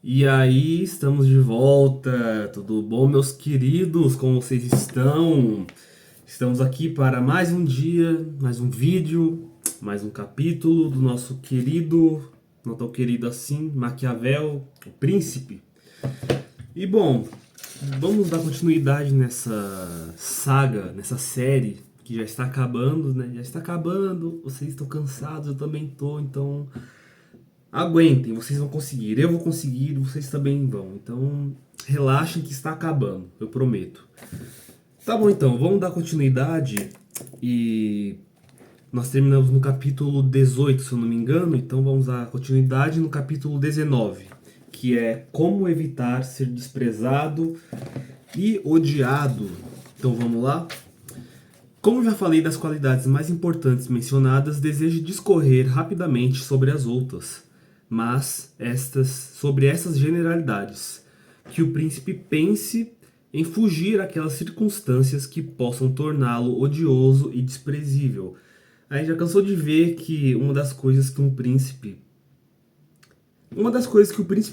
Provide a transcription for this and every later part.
E aí, estamos de volta. Tudo bom, meus queridos? Como vocês estão? Estamos aqui para mais um dia, mais um vídeo, mais um capítulo do nosso querido, não tão querido assim, Maquiavel, o Príncipe. E bom, vamos dar continuidade nessa saga, nessa série que já está acabando, né? Já está acabando, vocês estão cansados, eu também tô, então aguentem, vocês vão conseguir, eu vou conseguir, vocês também vão. Então, relaxem que está acabando, eu prometo. Tá bom, então, vamos dar continuidade e nós terminamos no capítulo 18, se eu não me engano, então vamos dar continuidade no capítulo 19, que é como evitar ser desprezado e odiado. Então vamos lá? Como já falei das qualidades mais importantes mencionadas, desejo discorrer rapidamente sobre as outras, mas sobre essas generalidades, que o príncipe pense em fugir aquelas circunstâncias que possam torná-lo odioso e desprezível. Aí já cansou de ver que uma das coisas que o príncipe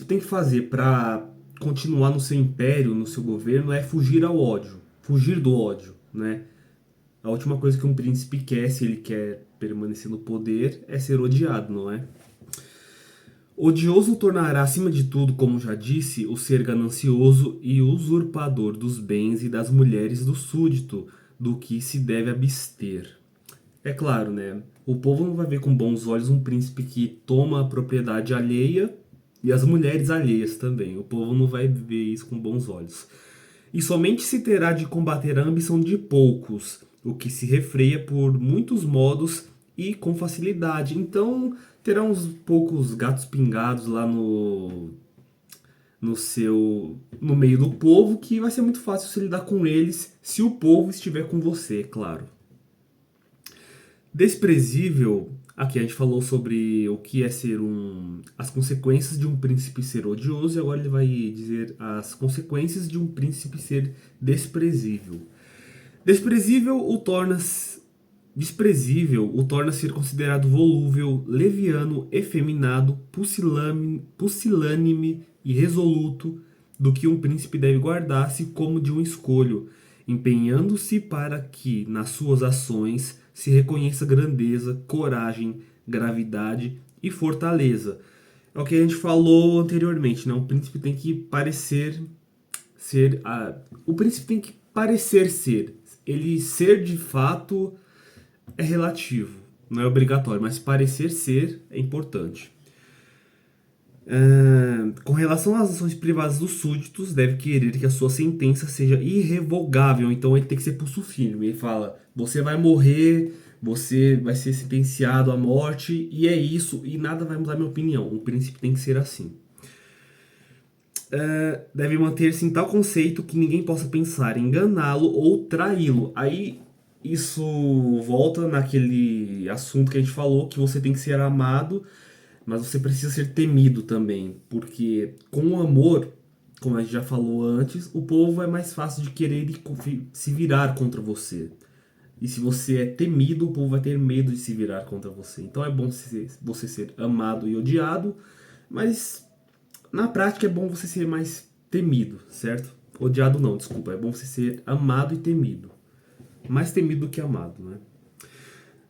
tem que fazer para continuar no seu império, no seu governo, é fugir ao ódio, fugir do ódio, né? A última coisa que um príncipe quer, se ele quer permanecer no poder, é ser odiado, não é? Odioso tornará, acima de tudo, como já disse, o ser ganancioso e usurpador dos bens e das mulheres do súdito, do que se deve abster. É claro, né? O povo não vai ver com bons olhos um príncipe que toma a propriedade alheia e as mulheres alheias também. O povo não vai ver isso com bons olhos. E somente se terá de combater a ambição de poucos, o que se refreia por muitos modos e com facilidade. Então terá uns poucos gatos pingados lá no meio do povo, que vai ser muito fácil se lidar com eles se o povo estiver com você, é claro. Desprezível, aqui a gente falou sobre o que é as consequências de um príncipe ser odioso, e agora ele vai dizer as consequências de um príncipe ser desprezível. Desprezível o torna Desprezível o torna ser considerado volúvel, leviano, efeminado, pusilânime e resoluto, do que um príncipe deve guardar-se como de um escolho, empenhando-se para que, nas suas ações, se reconheça grandeza, coragem, gravidade e fortaleza. É o que a gente falou anteriormente, né? O príncipe tem que parecer ser. O príncipe tem que parecer ser. Ele ser de fato é relativo, não é obrigatório, mas parecer ser é importante. Com relação às ações privadas dos súditos, deve querer que a sua sentença seja irrevogável, então ele tem que ser pulso firme. Ele fala: você vai morrer, você vai ser sentenciado à morte, e é isso, e nada vai mudar minha opinião. Um príncipe tem que ser assim. Deve manter-se em tal conceito que ninguém possa pensar em enganá-lo ou traí-lo. Aí isso volta naquele assunto que a gente falou, que você tem que ser amado, mas você precisa ser temido também, porque com o amor, como a gente já falou antes, o povo é mais fácil de querer se virar contra você. E se você é temido, o povo vai ter medo de se virar contra você. Então é bom você ser amado e odiado, mas na prática é bom você ser mais temido, certo? Odiado não, desculpa. É bom você ser amado e temido. Mais temido do que amado, né?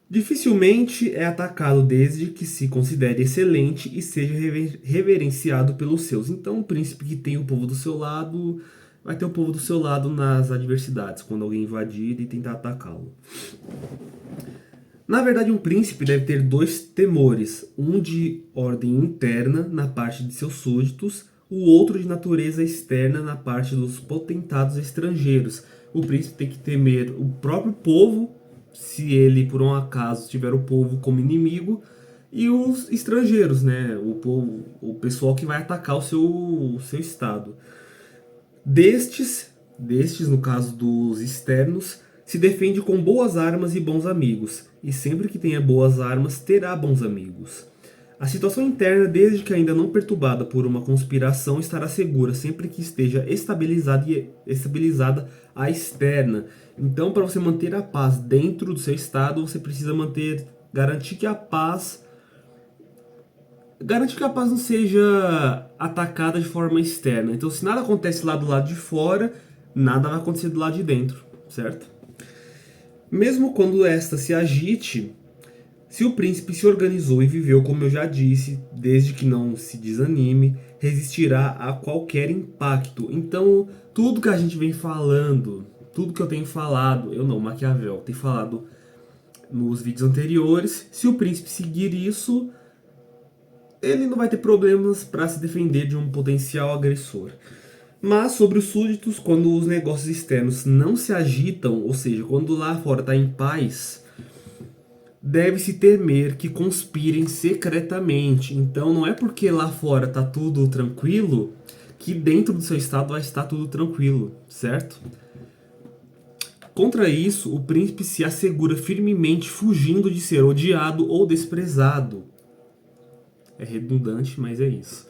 Dificilmente é atacado desde que se considere excelente e seja reverenciado pelos seus. Então, o príncipe que tem o povo do seu lado vai ter o povo do seu lado nas adversidades, quando alguém invadir e tentar atacá-lo. Na verdade, um príncipe deve ter dois temores: um de ordem interna na parte de seus súditos, o outro de natureza externa na parte dos potentados estrangeiros. O príncipe tem que temer o próprio povo, se ele por um acaso tiver o povo como inimigo, e os estrangeiros, né? O povo, o pessoal que vai atacar o seu estado. Destes, no caso dos externos, se defende com boas armas e bons amigos, e sempre que tenha boas armas, terá bons amigos. A situação interna, desde que ainda não perturbada por uma conspiração, estará segura sempre que esteja estabilizada a externa. Então, para você manter a paz dentro do seu estado, você precisa garantir que a paz garante que a paz não seja atacada de forma externa. Então, se nada acontece lá do lado de fora, nada vai acontecer do lado de dentro, certo? Mesmo quando esta se agite, se o príncipe se organizou e viveu, como eu já disse, desde que não se desanime, resistirá a qualquer impacto. Então, tudo que a gente vem falando, tudo que eu tenho falado, eu não, Maquiavel, tem falado nos vídeos anteriores, se o príncipe seguir isso, ele não vai ter problemas para se defender de um potencial agressor. Mas sobre os súditos, quando os negócios externos não se agitam, ou seja, quando lá fora está em paz, deve-se temer que conspirem secretamente. Então não é porque lá fora está tudo tranquilo que dentro do seu estado vai estar tudo tranquilo, certo? Contra isso, o príncipe se assegura firmemente fugindo de ser odiado ou desprezado. É redundante, mas é isso.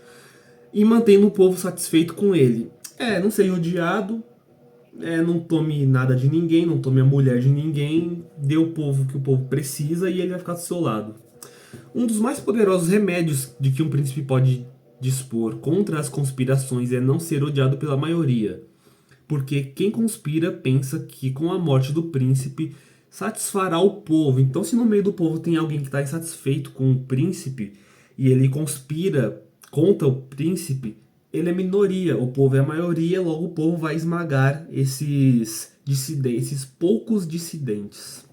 E mantendo o povo satisfeito com ele. Não seja odiado, não tome nada de ninguém, não tome a mulher de ninguém, dê o povo que o povo precisa e ele vai ficar do seu lado. Um dos mais poderosos remédios de que um príncipe pode dispor contra as conspirações é não ser odiado pela maioria. Porque quem conspira pensa que com a morte do príncipe satisfará o povo. Então, se no meio do povo tem alguém que está insatisfeito com o príncipe e ele conspira contra o príncipe, ele é minoria, o povo é a maioria, logo o povo vai esmagar esses dissidentes, esses poucos dissidentes.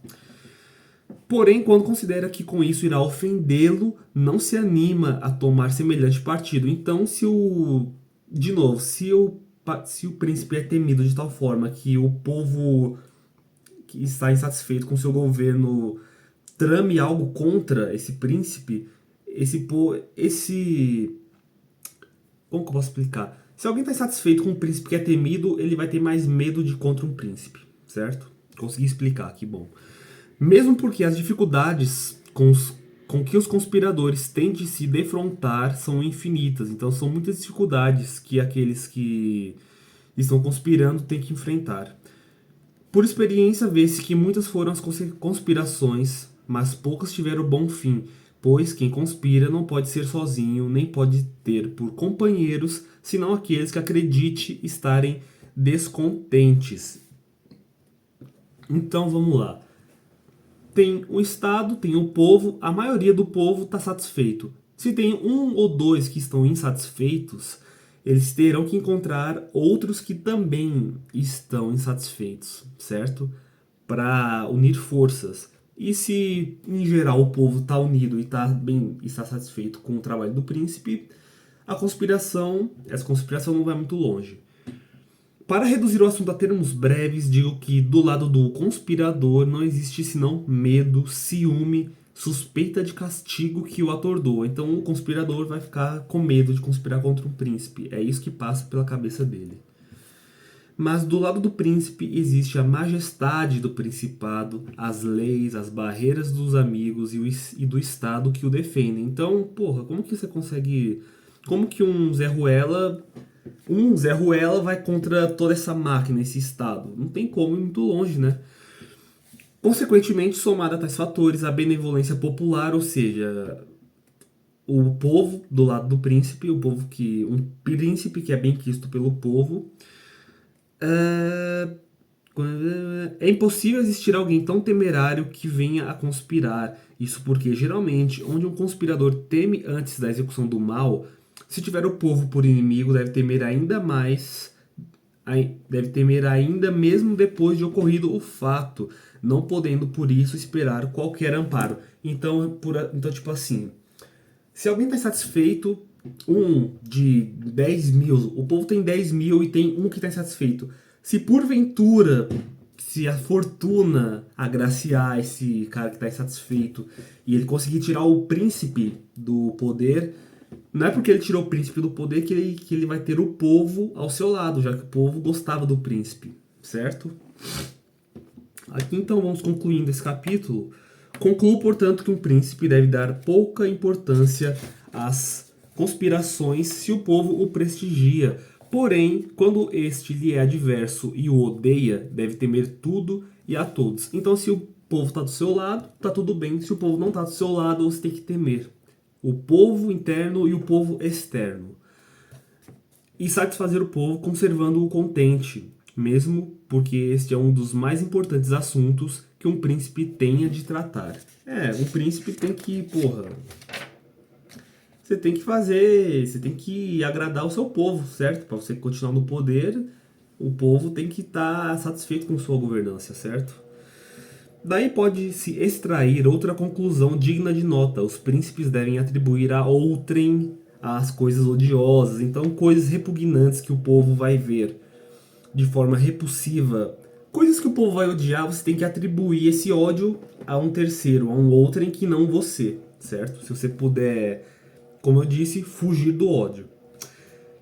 Porém, quando considera que com isso irá ofendê-lo, não se anima a tomar semelhante partido. Então, de novo, se o príncipe é temido de tal forma que o povo que está insatisfeito com seu governo trame algo contra esse príncipe, como que eu posso explicar? Se alguém está insatisfeito com um príncipe que é temido, ele vai ter mais medo de contra um príncipe, certo? Consegui explicar, que bom. Mesmo porque as dificuldades com que os conspiradores têm de se defrontar são infinitas. Então são muitas dificuldades que aqueles que estão conspirando têm que enfrentar. Por experiência, vê-se que muitas foram as conspirações, mas poucas tiveram bom fim, pois quem conspira não pode ser sozinho, nem pode ter por companheiros, senão aqueles que acredite estarem descontentes. Então vamos lá. Tem o Estado, tem o povo, a maioria do povo está satisfeito. Se tem um ou dois que estão insatisfeitos, eles terão que encontrar outros que também estão insatisfeitos, certo? Para unir forças. E se, em geral, o povo está unido e está satisfeito com o trabalho do príncipe, essa conspiração não vai muito longe. Para reduzir o assunto a termos breves, digo que do lado do conspirador não existe senão medo, ciúme, suspeita de castigo que o atordoa. Então o conspirador vai ficar com medo de conspirar contra um príncipe. É isso que passa pela cabeça dele. Mas do lado do príncipe existe a majestade do principado, as leis, as barreiras dos amigos e do Estado que o defendem. Então, porra, como que você consegue... Como que um Zé Ruela vai contra toda essa máquina, esse Estado? Não tem como ir muito longe, né? Consequentemente, somada a tais fatores, a benevolência popular, ou seja, o povo do lado do príncipe, um príncipe que é bem quisto pelo povo, é impossível existir alguém tão temerário que venha a conspirar. Isso porque, geralmente, onde um conspirador teme antes da execução do mal, se tiver o povo por inimigo, deve temer ainda mesmo depois de ocorrido o fato, não podendo por isso esperar qualquer amparo. Então tipo assim, se alguém está insatisfeito, de 10 mil, o povo tem 10 mil e tem um que está insatisfeito. Se porventura, se a fortuna agraciar esse cara que está insatisfeito e ele conseguir tirar o príncipe do poder, não é porque ele tirou o príncipe do poder que ele vai ter o povo ao seu lado, já que o povo gostava do príncipe, certo? Aqui então vamos concluindo esse capítulo. Concluo, portanto, que um príncipe deve dar pouca importância às conspirações se o povo o prestigia. Porém, quando este lhe é adverso e o odeia, deve temer tudo e a todos. Então, se o povo está do seu lado, está tudo bem. Se o povo não está do seu lado, você tem que temer. o povo interno e o povo externo, e satisfazer o povo conservando-o contente, mesmo porque este é um dos mais importantes assuntos que um príncipe tenha de tratar. Um príncipe tem que, você tem que fazer, você tem que agradar o seu povo, certo? Para você continuar no poder, o povo tem que estar satisfeito com sua governança, certo? Daí pode-se extrair outra conclusão digna de nota. Os príncipes devem atribuir a outrem as coisas odiosas, então coisas repugnantes que o povo vai ver de forma repulsiva. Coisas que o povo vai odiar, você tem que atribuir esse ódio a um terceiro, a um outrem que não você, certo? Se você puder, como eu disse, fugir do ódio,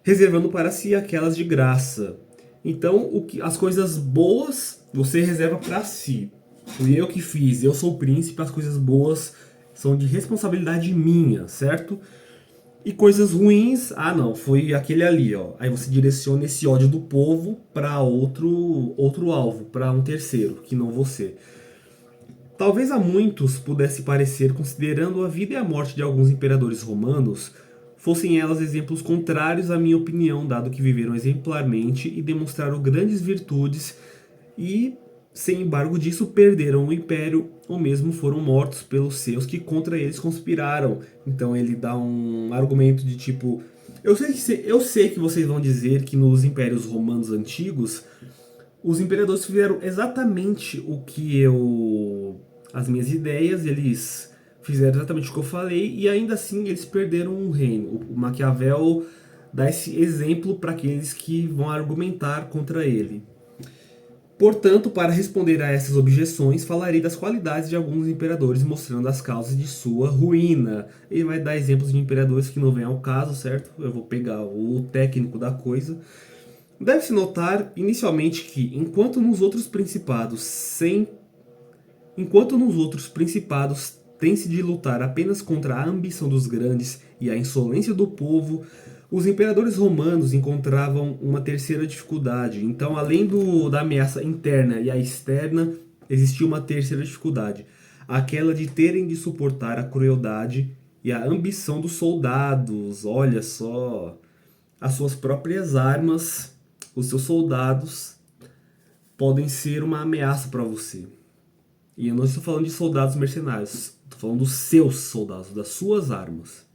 reservando para si aquelas de graça. Então, as coisas boas você reserva para si. Fui eu que fiz, eu sou o príncipe, as coisas boas são de responsabilidade minha, certo? E coisas ruins, não, foi aquele ali, ó. Aí você direciona esse ódio do povo para outro alvo, para um terceiro, que não você. Talvez a muitos pudesse parecer, considerando a vida e a morte de alguns imperadores romanos, fossem elas exemplos contrários à minha opinião, dado que viveram exemplarmente e demonstraram grandes virtudes e, sem embargo disso, perderam o império ou mesmo foram mortos pelos seus que contra eles conspiraram. Então ele dá um argumento de tipo, eu sei que vocês vão dizer que nos impérios romanos antigos os imperadores fizeram exatamente o que as minhas ideias, eles fizeram exatamente o que eu falei e ainda assim eles perderam um reino. O Maquiavel dá esse exemplo para aqueles que vão argumentar contra ele. Portanto, para responder a essas objeções, falarei das qualidades de alguns imperadores, mostrando as causas de sua ruína. Ele vai dar exemplos de imperadores que não vêm ao caso, certo? Eu vou pegar o técnico da coisa. Deve-se notar, inicialmente, que enquanto nos outros principados tem-se de lutar apenas contra a ambição dos grandes e a insolência do povo, os imperadores romanos encontravam uma terceira dificuldade. Então, além da ameaça interna e a externa, existia uma terceira dificuldade, aquela de terem de suportar a crueldade e a ambição dos soldados. Olha só, as suas próprias armas, os seus soldados podem ser uma ameaça para você. E eu não estou falando de soldados mercenários, estou falando dos seus soldados, das suas armas.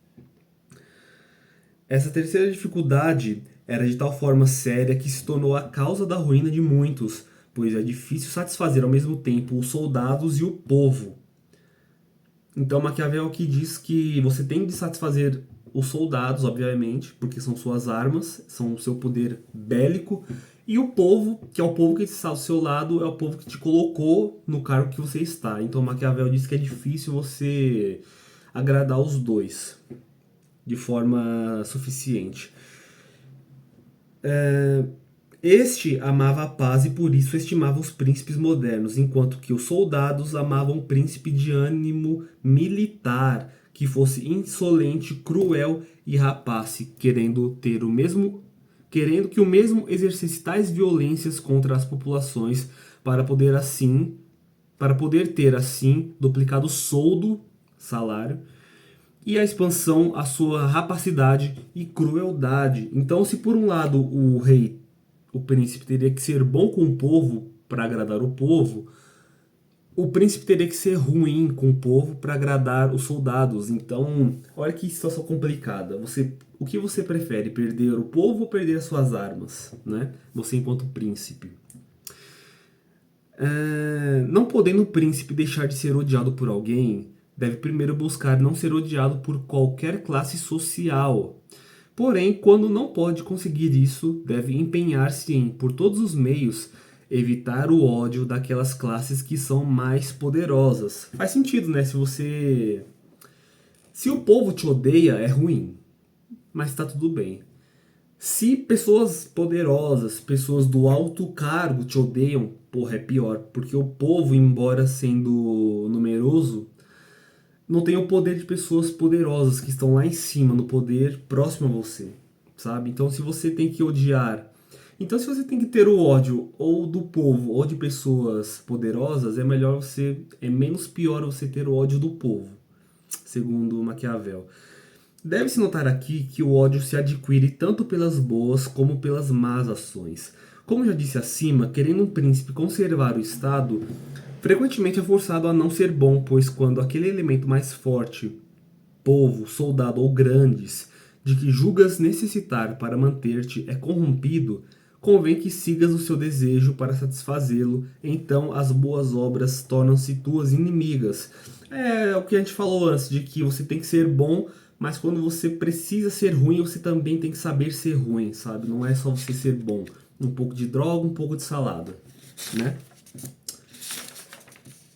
Essa terceira dificuldade era de tal forma séria que se tornou a causa da ruína de muitos, pois é difícil satisfazer ao mesmo tempo os soldados e o povo. Então Maquiavel aqui diz que você tem de satisfazer os soldados, obviamente, porque são suas armas, são o seu poder bélico, e o povo, que é o povo que está ao seu lado, é o povo que te colocou no cargo que você está. Então Maquiavel diz que é difícil você agradar os dois de forma suficiente. Este amava a paz e por isso estimava os príncipes modernos, enquanto que os soldados amavam um príncipe de ânimo militar, que fosse insolente, cruel e rapaz, querendo que o mesmo exercesse tais violências contra as populações para poder ter assim duplicado o soldo, salário, e a expansão a sua rapacidade e crueldade. Então, se por um lado o príncipe teria que ser bom com o povo para agradar o povo, o príncipe teria que ser ruim com o povo para agradar os soldados. Então, olha que situação complicada. O que você prefere, perder o povo ou perder as suas armas, né? Você enquanto príncipe. Não podendo o príncipe deixar de ser odiado por alguém, deve primeiro buscar não ser odiado por qualquer classe social. Porém, quando não pode conseguir isso, deve empenhar-se em, por todos os meios, evitar o ódio daquelas classes que são mais poderosas. Faz sentido, né? Se o povo te odeia, é ruim, mas tá tudo bem. Se pessoas poderosas, pessoas do alto cargo te odeiam, porra, é pior. Porque o povo, embora sendo numeroso, não tem o poder de pessoas poderosas que estão lá em cima, no poder próximo a você, sabe? Então se você tem que odiar... Então se você tem que ter o ódio ou do povo ou de pessoas poderosas, é menos pior você ter o ódio do povo, segundo Maquiavel. Deve-se notar aqui que o ódio se adquire tanto pelas boas como pelas más ações. Como já disse acima, querendo um príncipe conservar o Estado, frequentemente é forçado a não ser bom, pois quando aquele elemento mais forte, povo, soldado ou grandes, de que julgas necessitar para manter-te é corrompido, convém que sigas o seu desejo para satisfazê-lo, então as boas obras tornam-se tuas inimigas. É o que a gente falou antes, de que você tem que ser bom, mas quando você precisa ser ruim, você também tem que saber ser ruim, sabe? Não é só você ser bom. Um pouco de droga, um pouco de salada, né?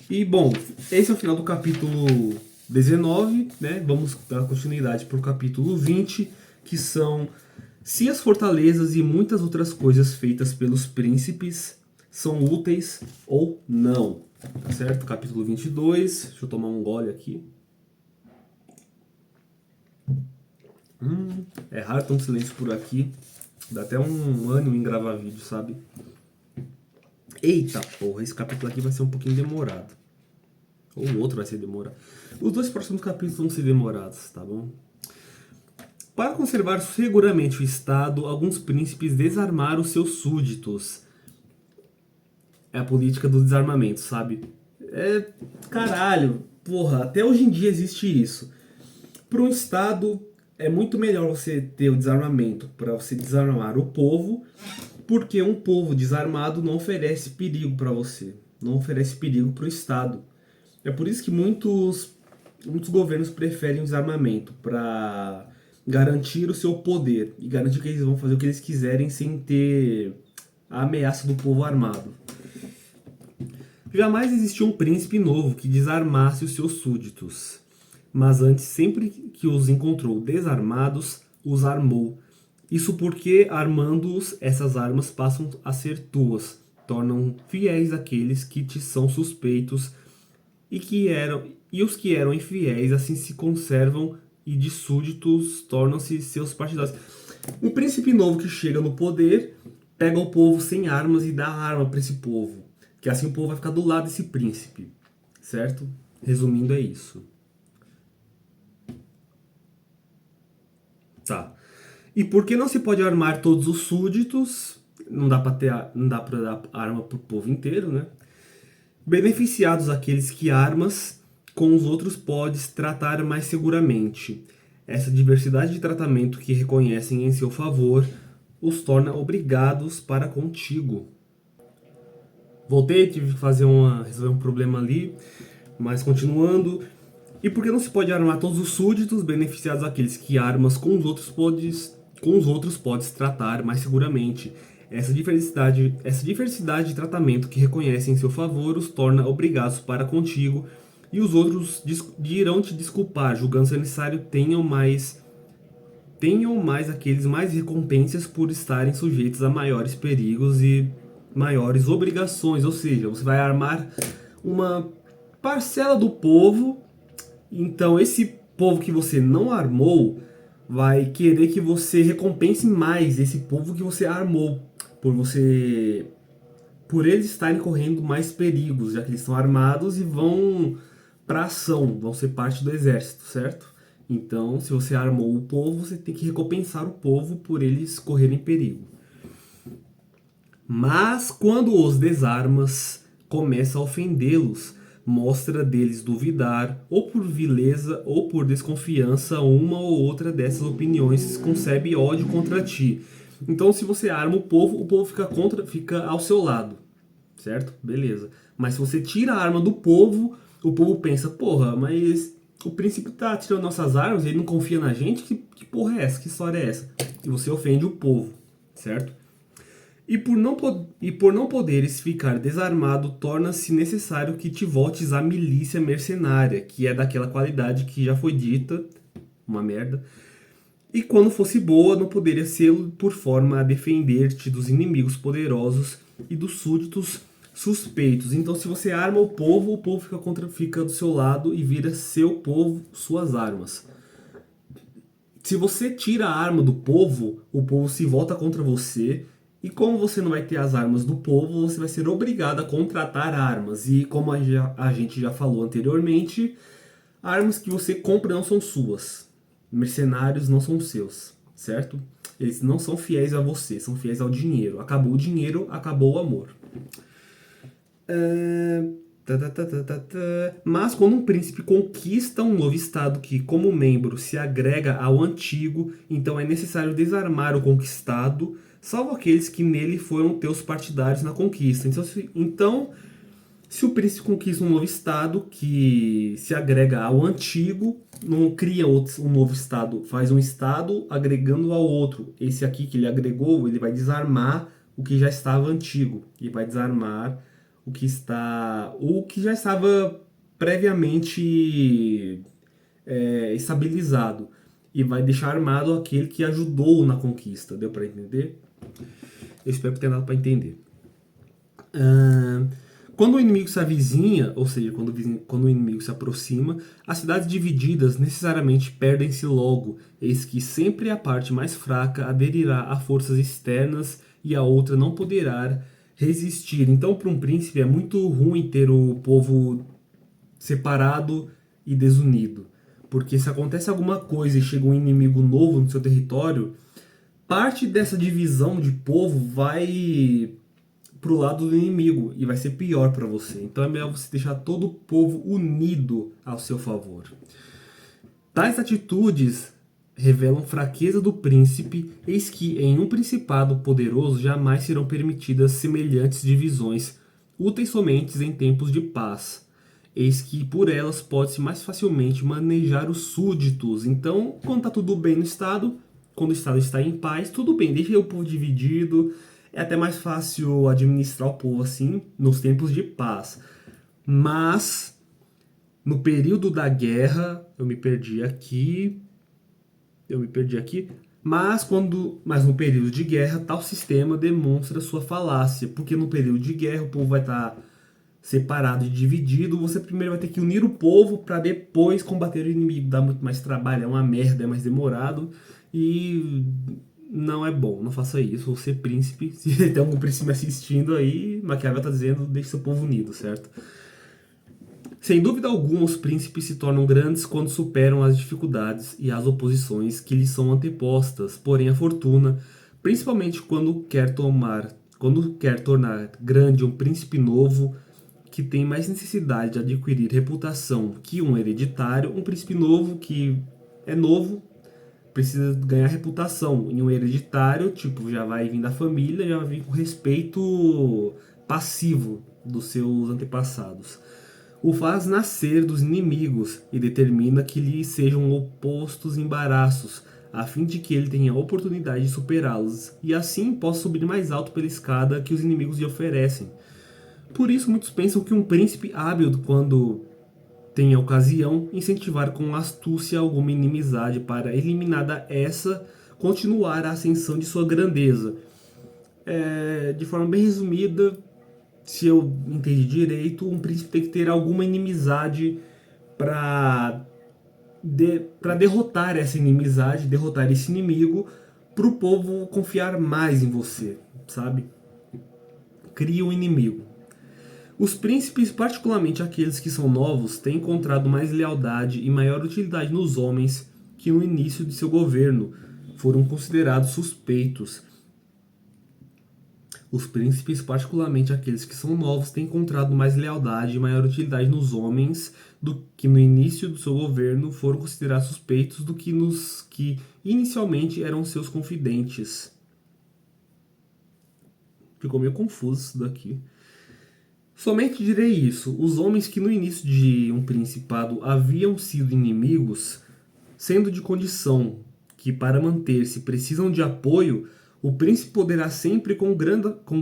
E bom, esse é o final do capítulo 19, né? Vamos dar continuidade para o capítulo 20, que são se as fortalezas e muitas outras coisas feitas pelos príncipes são úteis ou não. Tá certo? Capítulo 22. Deixa eu tomar um gole aqui. É raro ter um silêncio por aqui. Dá até um ânimo em gravar vídeo, sabe? Eita porra, esse capítulo aqui vai ser um pouquinho demorado. Ou o outro vai ser demorado. Os dois próximos capítulos vão ser demorados, tá bom? Para conservar seguramente o Estado, alguns príncipes desarmaram seus súditos. É a política do desarmamento, sabe? É. Caralho, porra, até hoje em dia existe isso. Para um Estado, é muito melhor você ter o desarmamento para você desarmar o povo, porque um povo desarmado não oferece perigo para você, não oferece perigo para o Estado. É por isso que muitos governos preferem o desarmamento para garantir o seu poder e garantir que eles vão fazer o que eles quiserem sem ter a ameaça do povo armado. Jamais existiu um príncipe novo que desarmasse os seus súditos, mas antes, sempre que os encontrou desarmados, os armou. Isso porque, armando-os, essas armas passam a ser tuas, tornam fiéis aqueles que te são suspeitos e os que eram infiéis assim se conservam e de súditos tornam-se seus partidários. Um príncipe novo que chega no poder pega o povo sem armas e dá arma para esse povo, que assim o povo vai ficar do lado desse príncipe, certo? Resumindo, é isso. Tá. E por que não se pode armar todos os súditos? Não dá para dar arma pro povo inteiro, né? Beneficiados aqueles que armas, com os outros podes tratar mais seguramente. Essa diversidade de tratamento que reconhecem em seu favor os torna obrigados para contigo. Voltei, tive que resolver um problema ali, mas continuando. E por que não se pode armar todos os súditos, beneficiados aqueles que armas com os outros podes tratar mais seguramente. Essa diversidade de tratamento que reconhece em seu favor os torna obrigados para contigo, e os outros irão te desculpar, julgando ser necessário tenham mais aqueles mais recompensas por estarem sujeitos a maiores perigos e maiores obrigações. Ou seja, você vai armar uma parcela do povo, então esse povo que você não armou vai querer que você recompense mais esse povo que você armou, por eles estarem correndo mais perigos, já que eles estão armados e vão para ação, vão ser parte do exército, certo? Então, se você armou o povo, você tem que recompensar o povo por eles correrem perigo. Mas quando os desarmas, começa a ofendê-los, mostra deles duvidar, ou por vileza ou por desconfiança, uma ou outra dessas opiniões concebe ódio contra ti. Então, se você arma o povo fica ao seu lado, certo? Beleza. Mas se você tira a arma do povo, o povo pensa, porra, mas o príncipe tá tirando nossas armas, ele não confia na gente, que porra é essa? Que história é essa? E você ofende o povo, certo? E por não poderes ficar desarmado, torna-se necessário que te voltes à milícia mercenária, que é daquela qualidade que já foi dita, uma merda. E quando fosse boa, não poderia ser por forma a defender-te dos inimigos poderosos e dos súditos suspeitos. Então, se você arma o povo fica do seu lado e vira seu povo, suas armas. Se você tira a arma do povo, o povo se volta contra você. E como você não vai ter as armas do povo, você vai ser obrigado a contratar armas. E como a gente já falou anteriormente, armas que você compra não são suas. mercenários não são seus, certo? Eles não são fiéis a você, são fiéis ao dinheiro. Acabou o dinheiro, acabou o amor. Mas quando um príncipe conquista um novo estado que, como membro, se agrega ao antigo, então é necessário desarmar o conquistado, salvo aqueles que nele foram teus partidários na conquista. Então, se o príncipe conquista um novo estado que se agrega ao antigo, não cria um novo estado, faz um estado agregando ao outro. Esse aqui que ele agregou, ele vai desarmar o que já estava antigo e vai desarmar o que já estava previamente estabilizado e vai deixar armado aquele que ajudou na conquista. Deu para entender? Eu espero que tenha dado para entender. Quando o inimigo se avizinha, ou seja, quando o inimigo se aproxima, as cidades divididas necessariamente perdem-se logo, eis que sempre a parte mais fraca aderirá a forças externas e a outra não poderá resistir. Então, para um príncipe é muito ruim ter o povo separado e desunido, porque se acontece alguma coisa e chega um inimigo novo no seu território, parte dessa divisão de povo vai pro lado do inimigo e vai ser pior para você. Então é melhor você deixar todo o povo unido ao seu favor. Tais atitudes revelam fraqueza do príncipe, eis que em um principado poderoso jamais serão permitidas semelhantes divisões, úteis somente em tempos de paz. Eis que por elas pode-se mais facilmente manejar os súditos. Então, quando está tudo bem no Estado, quando o Estado está em paz, tudo bem, deixa o povo dividido. É até mais fácil administrar o povo assim, nos tempos de paz. Mas, no período da guerra, eu me perdi aqui. Mas no período de guerra, tal sistema demonstra sua falácia. Porque no período de guerra, o povo vai estar separado e dividido. Você primeiro vai ter que unir o povo para depois combater o inimigo. Dá muito mais trabalho, é uma merda, é mais demorado. E não é bom, não faça isso. Você príncipe, se tem algum príncipe me assistindo aí, Maquiavel tá dizendo, deixe seu povo unido, certo? Sem dúvida alguma, os príncipes se tornam grandes quando superam as dificuldades e as oposições que lhes são antepostas. Porém, a fortuna, principalmente quando quer tornar grande um príncipe novo, que tem mais necessidade de adquirir reputação que um hereditário, um príncipe novo que é novo, precisa ganhar reputação. E um hereditário, tipo, já vai vir da família, já vai vir com respeito passivo dos seus antepassados. O faz nascer dos inimigos e determina que lhe sejam opostos embaraços, a fim de que ele tenha a oportunidade de superá-los, e assim possa subir mais alto pela escada que os inimigos lhe oferecem. Por isso, muitos pensam que um príncipe hábil, quando tem a ocasião, incentivar com astúcia alguma inimizade para, eliminada essa, continuar a ascensão de sua grandeza. De forma bem resumida, se eu entendi direito, um príncipe tem que ter alguma inimizade para derrotar essa inimizade, derrotar esse inimigo, para o povo confiar mais em você, sabe? Cria um inimigo. Os príncipes, particularmente aqueles que são novos, têm encontrado mais lealdade e maior utilidade nos homens que no início de seu governo foram considerados suspeitos. Os príncipes, particularmente aqueles que são novos, têm encontrado mais lealdade e maior utilidade nos homens do que no início do seu governo foram considerados suspeitos do que nos que inicialmente eram seus confidentes. Ficou meio confuso isso daqui. Somente direi isso: os homens que no início de um principado haviam sido inimigos, sendo de condição que para manter-se precisam de apoio, o príncipe poderá sempre com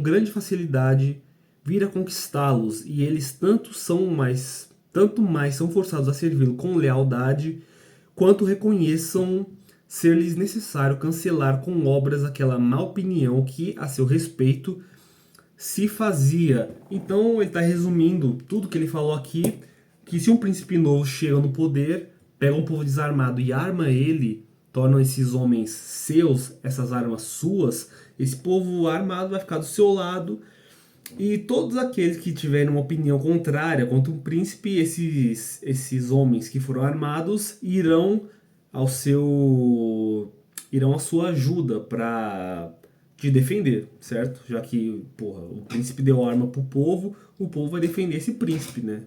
grande facilidade vir a conquistá-los, e eles tanto mais são forçados a servi-lo com lealdade, quanto reconheçam ser-lhes necessário cancelar com obras aquela má opinião que, a seu respeito, se fazia. Então ele está resumindo tudo que ele falou aqui, que se um príncipe novo chega no poder, pega um povo desarmado e arma ele, tornam esses homens seus, essas armas suas, esse povo armado vai ficar do seu lado, e todos aqueles que tiverem uma opinião contrária contra um príncipe, esses homens que foram armados irão ao seu irão à sua ajuda para te defender, certo? Já que, porra, o príncipe deu arma pro povo, o povo vai defender esse príncipe, né?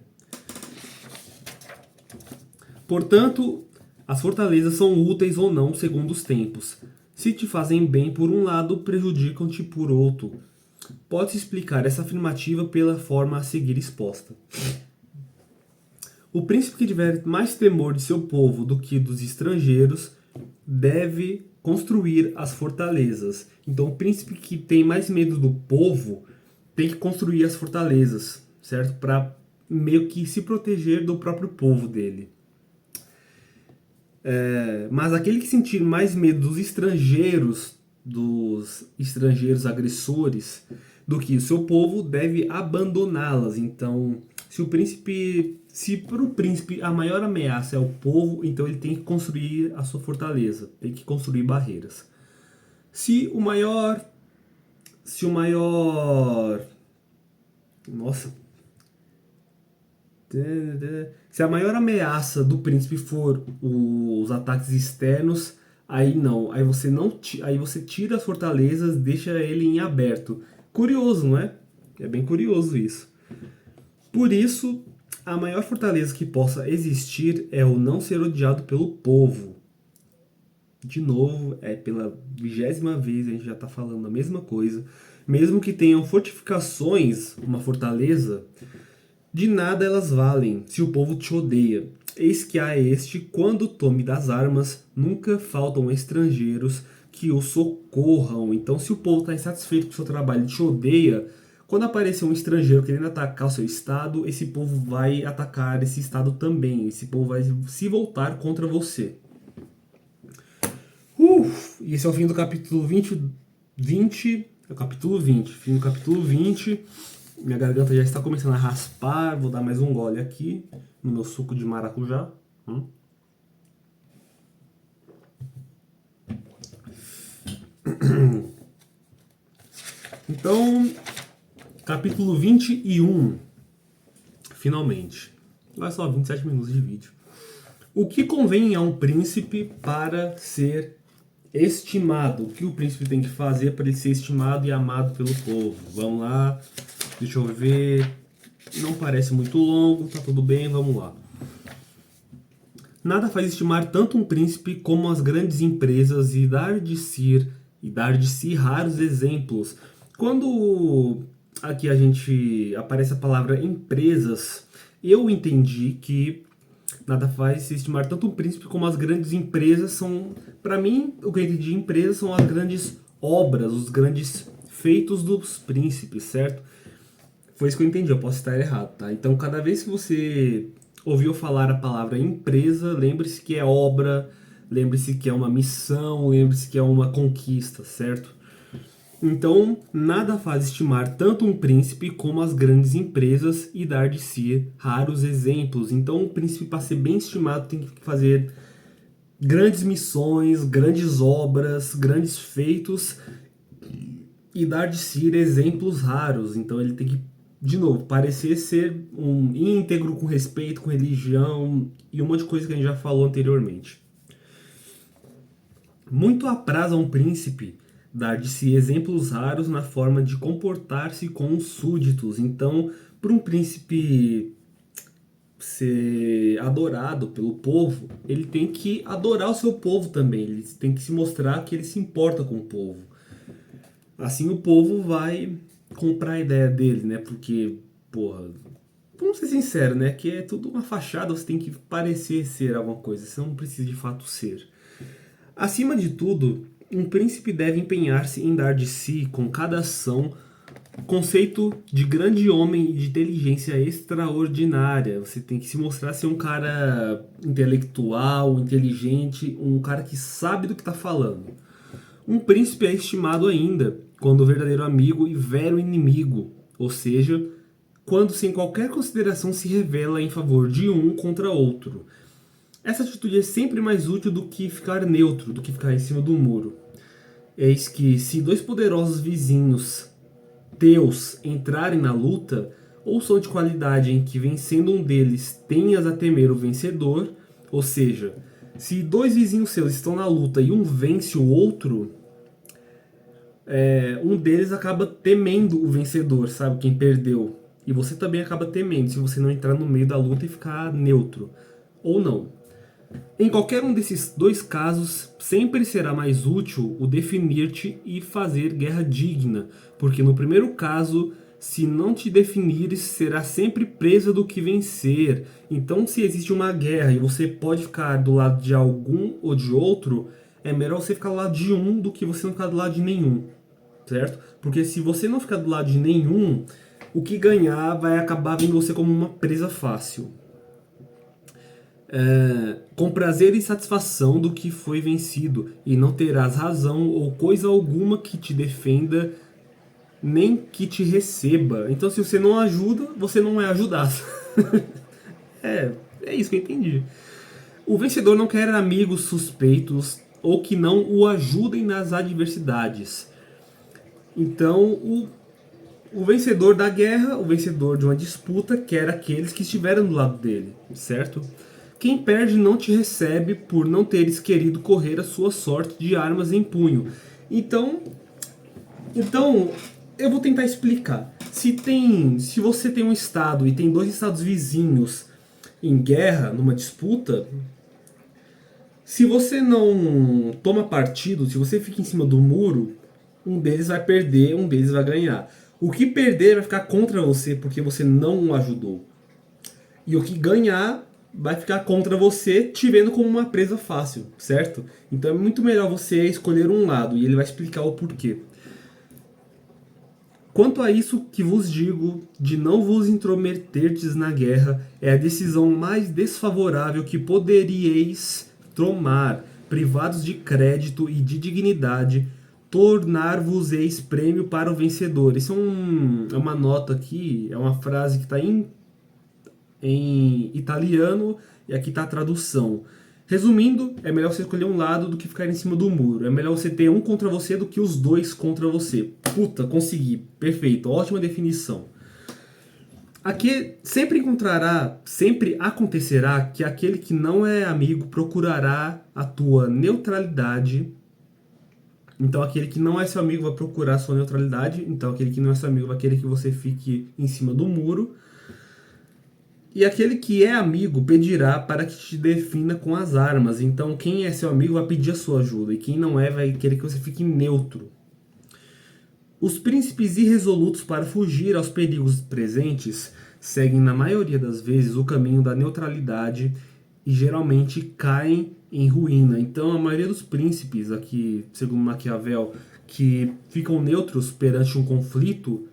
Portanto, as fortalezas são úteis ou não segundo os tempos. Se te fazem bem por um lado, prejudicam-te por outro. Pode-se explicar essa afirmativa pela forma a seguir exposta. O príncipe que tiver mais temor de seu povo do que dos estrangeiros deve construir as fortalezas. Então, o príncipe que tem mais medo do povo tem que construir as fortalezas, certo? Para meio que se proteger do próprio povo dele. Mas aquele que sentir mais medo dos estrangeiros agressores do que o seu povo, deve abandoná-las. Então, se para o príncipe a maior ameaça é o povo, então ele tem que construir a sua fortaleza, tem que construir barreiras. Se o maior, nossa, se a maior ameaça do príncipe for os ataques externos, aí não. Aí você tira as fortalezas, deixa ele em aberto. Curioso, não é? É bem curioso isso. Por isso, a maior fortaleza que possa existir é o não ser odiado pelo povo. De novo, pela 20ª vez a gente já está falando a mesma coisa. Mesmo que tenham fortificações, uma fortaleza, de nada elas valem, se o povo te odeia. Eis que há este, quando tome das armas, nunca faltam estrangeiros que o socorram. Então, se o povo está insatisfeito com o seu trabalho e te odeia, quando aparecer um estrangeiro querendo atacar o seu estado, esse povo vai atacar esse estado também. Esse povo vai se voltar contra você. E esse é o fim do capítulo 20. É o capítulo 20. Fim do capítulo 20. Minha garganta já está começando a raspar. Vou dar mais um gole aqui no meu suco de maracujá. Então, capítulo 21. Finalmente. Olha só, 27 minutos de vídeo. O que convém a um príncipe para ser estimado? O que o príncipe tem que fazer para ele ser estimado e amado pelo povo? Vamos lá. Deixa eu ver. Não parece muito longo, tá tudo bem, vamos lá. Nada faz estimar tanto um príncipe como as grandes empresas e dar de si raros exemplos. Quando aqui aparece a palavra empresas, eu entendi que nada faz se estimar tanto um príncipe como as grandes empresas são, para mim, o que eu entendi de empresas são as grandes obras, os grandes feitos dos príncipes, certo? Foi isso que eu entendi, eu posso estar errado, tá? Então, cada vez que você ouviu falar a palavra empresa, lembre-se que é obra, lembre-se que é uma missão, lembre-se que é uma conquista, certo? Então, nada faz estimar tanto um príncipe como as grandes empresas e dar de si raros exemplos. Então, um príncipe, para ser bem estimado, tem que fazer grandes missões, grandes obras, grandes feitos e dar de si exemplos raros. Então, ele tem que, de novo, parecer ser um íntegro, com respeito, com religião e um monte de coisa que a gente já falou anteriormente. Muito apraz a um príncipe dar de si exemplos raros na forma de comportar-se com os súditos. Então, para um príncipe ser adorado pelo povo, ele tem que adorar o seu povo também. Ele tem que se mostrar que ele se importa com o povo. Assim o povo vai comprar a ideia dele, né? Porque, porra, vamos ser sinceros, né? Que é tudo uma fachada, você tem que parecer ser alguma coisa, você não precisa de fato ser. Acima de tudo, um príncipe deve empenhar-se em dar de si, com cada ação, conceito de grande homem e de inteligência extraordinária. Você tem que se mostrar ser um cara intelectual, inteligente, um cara que sabe do que está falando. Um príncipe é estimado ainda quando verdadeiro amigo e velho inimigo, ou seja, quando sem qualquer consideração se revela em favor de um contra outro. Essa atitude é sempre mais útil do que ficar neutro, do que ficar em cima do muro. Eis que, se dois poderosos vizinhos teus entrarem na luta, ou são de qualidade em que, vencendo um deles, tenhas a temer o vencedor, ou seja, Se dois vizinhos seus estão na luta e um vence o outro, um deles acaba temendo o vencedor, sabe? Quem perdeu. E você também acaba temendo, se você não entrar no meio da luta e ficar neutro. Ou não. Em qualquer um desses dois casos, sempre será mais útil o definir-te e fazer guerra digna, porque no primeiro caso, se não te definires, será sempre presa do que vencer. Então, se existe uma guerra e você pode ficar do lado de algum ou de outro, é melhor você ficar do lado de um do que você não ficar do lado de nenhum, certo? Porque se você não ficar do lado de nenhum, o que ganhar vai acabar vendo você como uma presa fácil. Com prazer e satisfação do que foi vencido, e não terás razão ou coisa alguma que te defenda, nem que te receba. Então, se você não ajuda, você não é ajudado. é isso que eu entendi. O vencedor não quer amigos suspeitos ou que não o ajudem nas adversidades. Então, o vencedor da guerra, o vencedor de uma disputa, quer aqueles que estiveram do lado dele, certo? Quem perde não te recebe por não teres querido correr a sua sorte de armas em punho. Então eu vou tentar explicar. Se você tem um estado e tem dois estados vizinhos em guerra, numa disputa, se você não toma partido, se você fica em cima do muro, um deles vai perder, um deles vai ganhar. O que perder vai ficar contra você porque você não o ajudou. E o que ganhar vai ficar contra você, te vendo como uma presa fácil, certo? Então é muito melhor você escolher um lado, e ele vai explicar o porquê. Quanto a isso que vos digo, de não vos intrometerdes na guerra, é a decisão mais desfavorável que poderíeis tomar, privados de crédito e de dignidade, tornar-vos-eis prêmio para o vencedor. Isso é uma nota aqui, é uma frase que está em italiano, e aqui está a tradução. Resumindo, é melhor você escolher um lado do que ficar em cima do muro. É melhor você ter um contra você do que os dois contra você. Puta, consegui. Perfeito, ótima definição. Aqui sempre acontecerá que aquele que não é amigo procurará a tua neutralidade. Então aquele que não é seu amigo vai procurar a sua neutralidade. Então aquele que não é seu amigo vai querer que você fique em cima do muro. E aquele que é amigo pedirá para que te defina com as armas. Então quem é seu amigo vai pedir a sua ajuda. E quem não é vai querer que você fique neutro. Os príncipes irresolutos para fugir aos perigos presentes seguem na maioria das vezes o caminho da neutralidade e geralmente caem em ruína. Então a maioria dos príncipes, aqui segundo Maquiavel, que ficam neutros perante um conflito,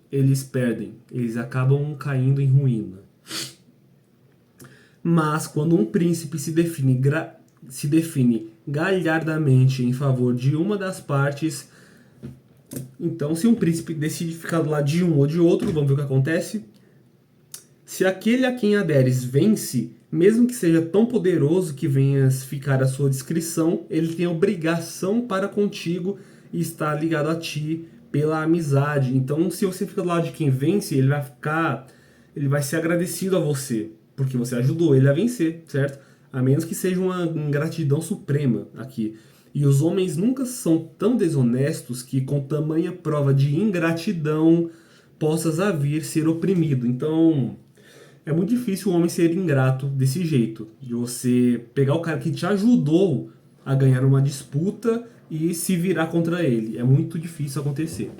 eles perdem, eles acabam caindo em ruína. Mas quando um príncipe se define galhardamente em favor de uma das partes, então se um príncipe decide ficar do lado de um ou de outro, vamos ver o que acontece. Se aquele a quem aderes vence, mesmo que seja tão poderoso que venhas ficar à sua discrição, ele tem obrigação para contigo e está ligado a ti pela amizade. Então, se você fica do lado de quem vence, ele vai ser agradecido a você, porque você ajudou ele a vencer, certo? A menos que seja uma ingratidão suprema aqui. E os homens nunca são tão desonestos que com tamanha prova de ingratidão possas a vir ser oprimido. Então, é muito difícil o homem ser ingrato desse jeito, de você pegar o cara que te ajudou a ganhar uma disputa e se virar contra ele. É muito difícil acontecer.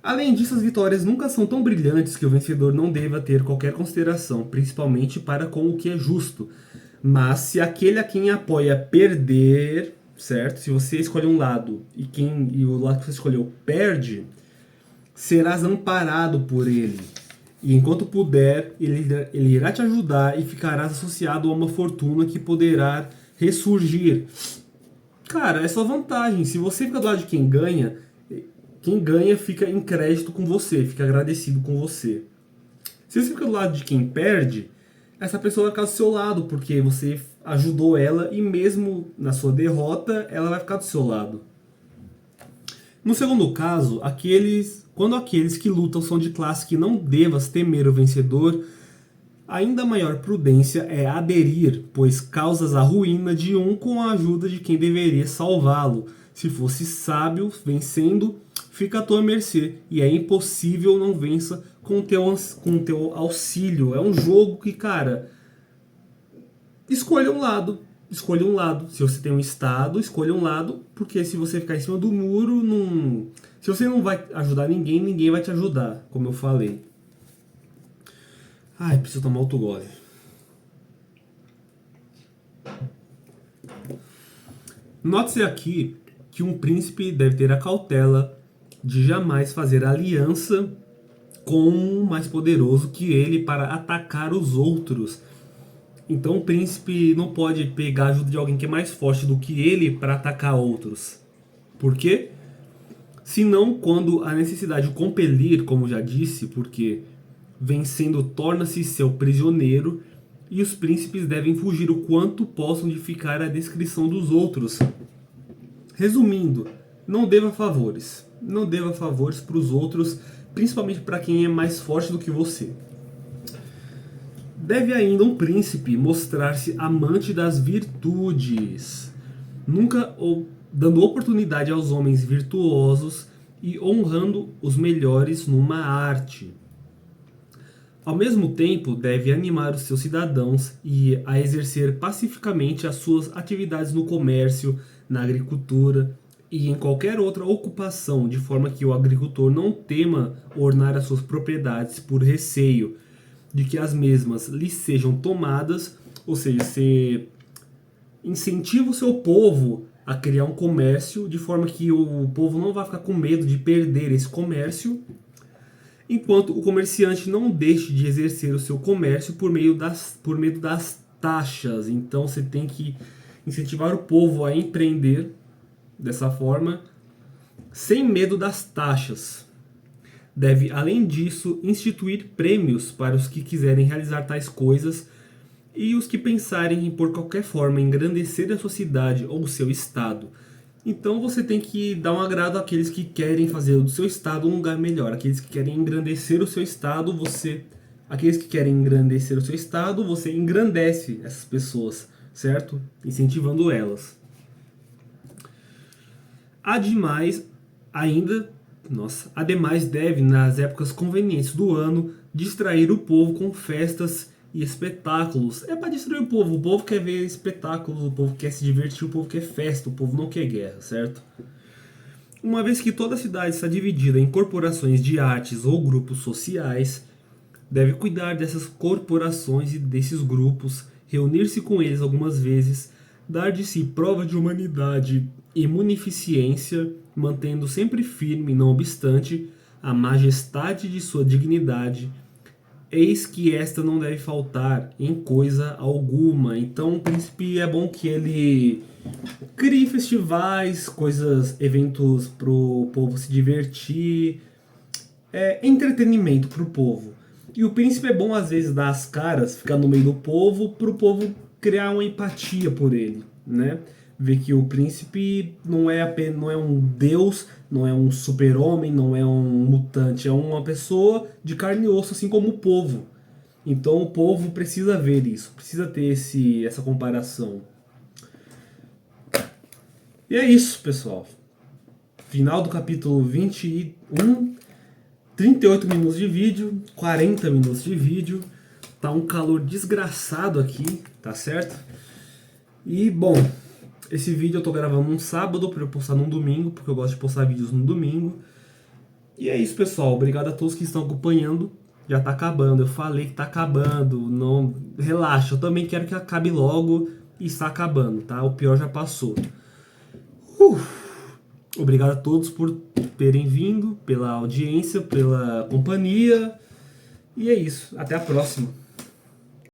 Além disso, as vitórias nunca são tão brilhantes que o vencedor não deva ter qualquer consideração, principalmente para com o que é justo. Mas se aquele a quem apoia perder, certo? Se você escolhe um lado e o lado que você escolheu perde, serás amparado por ele. E enquanto puder, ele irá te ajudar e ficarás associado a uma fortuna que poderá ressurgir. Cara, é só vantagem. Se você fica do lado de quem ganha fica em crédito com você, fica agradecido com você. Se você fica do lado de quem perde, essa pessoa vai ficar do seu lado, porque você ajudou ela e mesmo na sua derrota, ela vai ficar do seu lado. No segundo caso, quando aqueles que lutam são de classe que não devas temer o vencedor, Ainda maior prudência é aderir, pois causas a ruína de um com a ajuda de quem deveria salvá-lo. Se fosse sábio, vencendo, fica à tua mercê, e é impossível não vença com teu auxílio. É um jogo que, cara, escolha um lado. Escolha um lado. Se você tem um estado, escolha um lado, porque se você ficar em cima do muro, não... se você não vai ajudar ninguém, ninguém vai te ajudar, como eu falei. Ai, preciso tomar outro gole. Note-se aqui que um príncipe deve ter a cautela de jamais fazer aliança com um mais poderoso que ele para atacar os outros. Então o príncipe não pode pegar a ajuda de alguém que é mais forte do que ele para atacar outros. Por quê? Senão, quando a necessidade o compelir, como já disse, porque vencendo torna-se seu prisioneiro, e os príncipes devem fugir o quanto possam de ficar à descrição dos outros. Resumindo, não deva favores. Não deva favores para os outros, principalmente para quem é mais forte do que você. Deve ainda um príncipe mostrar-se amante das virtudes, nunca dando oportunidade aos homens virtuosos e honrando os melhores numa arte. Ao mesmo tempo, deve animar os seus cidadãos e a exercer pacificamente as suas atividades no comércio, na agricultura e em qualquer outra ocupação, de forma que o agricultor não tema ornar as suas propriedades por receio de que as mesmas lhe sejam tomadas, ou seja, você incentiva o seu povo a criar um comércio de forma que o povo não vai ficar com medo de perder esse comércio, enquanto o comerciante não deixe de exercer o seu comércio por medo das taxas. Então você tem que incentivar o povo a empreender dessa forma, sem medo das taxas. Deve, além disso, instituir prêmios para os que quiserem realizar tais coisas e os que pensarem em, por qualquer forma, engrandecer a sua cidade ou o seu estado. Então você tem que dar um agrado àqueles que querem fazer do seu estado um lugar melhor. Aqueles que querem engrandecer o seu estado, você engrandece essas pessoas, certo? Incentivando elas. Ademais deve, nas épocas convenientes do ano, distrair o povo com festas e espetáculos. É para distrair o povo quer ver espetáculos, o povo quer se divertir, o povo quer festa, o povo não quer guerra, certo? Uma vez que toda a cidade está dividida em corporações de artes ou grupos sociais, deve cuidar dessas corporações e desses grupos, reunir-se com eles algumas vezes, dar de si prova de humanidade e munificência, mantendo sempre firme, não obstante, a majestade de sua dignidade. Eis que esta não deve faltar em coisa alguma. Então o príncipe é bom que ele crie festivais, eventos para o povo se divertir, entretenimento para o povo. E o príncipe é bom às vezes dar as caras, ficar no meio do povo, para o povo criar uma empatia por ele, né? Ver que o príncipe não é um deus, não é um super-homem, não é um mutante, é uma pessoa de carne e osso, assim como o povo. Então o povo precisa ver isso, precisa ter essa comparação. E é isso, pessoal. Final do capítulo 21, 38 minutos de vídeo, 40 minutos de vídeo. Tá um calor desgraçado aqui, tá certo? E, bom, esse vídeo eu tô gravando num sábado para eu postar num domingo, porque eu gosto de postar vídeos no domingo. E é isso, pessoal. Obrigado a todos que estão acompanhando. Já tá acabando. Eu falei que tá acabando. Não, relaxa. Eu também quero que acabe logo e está acabando, tá? O pior já passou. Obrigado a todos por terem vindo, pela audiência, pela companhia. E é isso. Até a próxima.